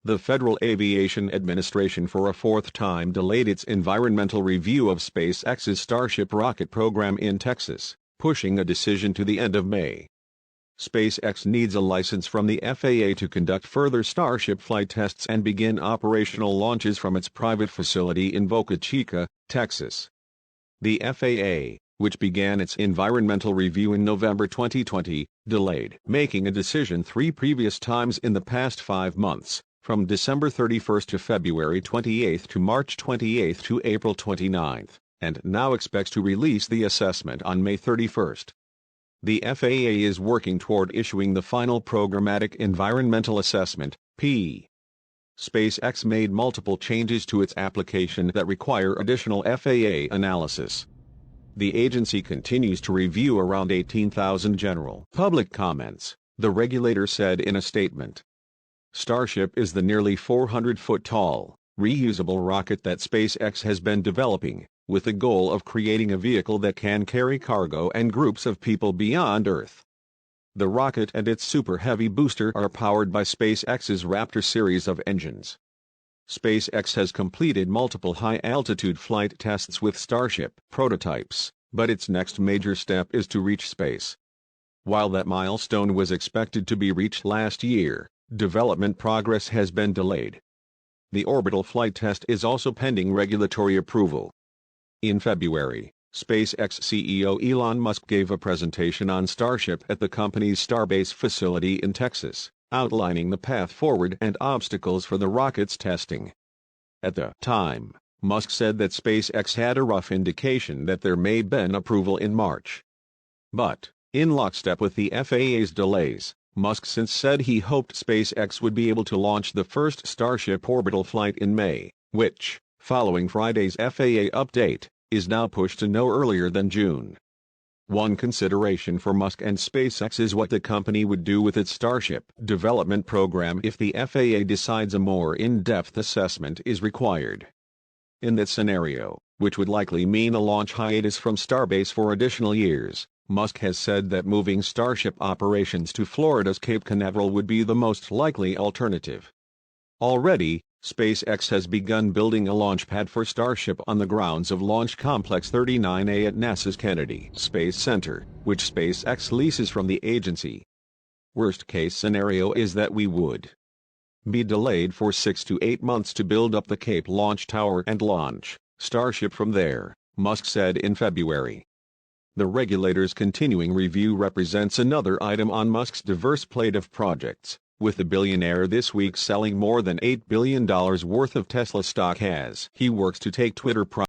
The Federal Aviation Administration for a fourth time delayed its environmental review of SpaceX's Starship rocket program in Texas, pushing a decision to the end of May. SpaceX needs a license from the FAA to conduct further Starship flight tests and begin operational launches from its private facility in Boca Chica, Texas. The FAA, which began its environmental review in November 2020, delayed making a decision 3 previous times in the past 5 months, from December 31 to February 28 to March 28 to April 29, and now expects to release the assessment on May 31. The FAA is working toward issuing the final Programmatic Environmental Assessment, (PE). SpaceX made multiple changes to its application that require additional FAA analysis. The agency continues to review around 18,000 general public comments, the regulator said in a statement. Starship is the nearly 400-foot-tall, reusable rocket that SpaceX has been developing, with the goal of creating a vehicle that can carry cargo and groups of people beyond Earth. The rocket and its Super Heavy booster are powered by SpaceX's Raptor series of engines. SpaceX has completed multiple high-altitude flight tests with Starship prototypes, but its next major step is to reach space. While that milestone was expected to be reached last year, development progress has been delayed. The orbital flight test is also pending regulatory approval. In February, SpaceX CEO Elon Musk gave a presentation on Starship at the company's Starbase facility in Texas, outlining the path forward and obstacles for the rocket's testing. At the time, Musk said that SpaceX had a rough indication that there may be an approval in March. But, in lockstep with the FAA's delays, Musk since said he hoped SpaceX would be able to launch the first Starship orbital flight in May, which, following Friday's FAA update, is now pushed to no earlier than June. One consideration for Musk and SpaceX is what the company would do with its Starship development program if the FAA decides a more in-depth assessment is required. In that scenario, which would likely mean a launch hiatus from Starbase for additional years, Musk has said that moving Starship operations to Florida's Cape Canaveral would be the most likely alternative. Already, SpaceX has begun building a launch pad for Starship on the grounds of Launch Complex 39A at NASA's Kennedy Space Center, which SpaceX leases from the agency. Worst-case scenario is that we would be delayed for 6 to 8 months to build up the Cape launch tower and launch Starship from there, Musk said in February. The regulator's continuing review represents another item on Musk's diverse plate of projects, with the billionaire this week selling more than $8 billion worth of Tesla stock as he works to take Twitter private.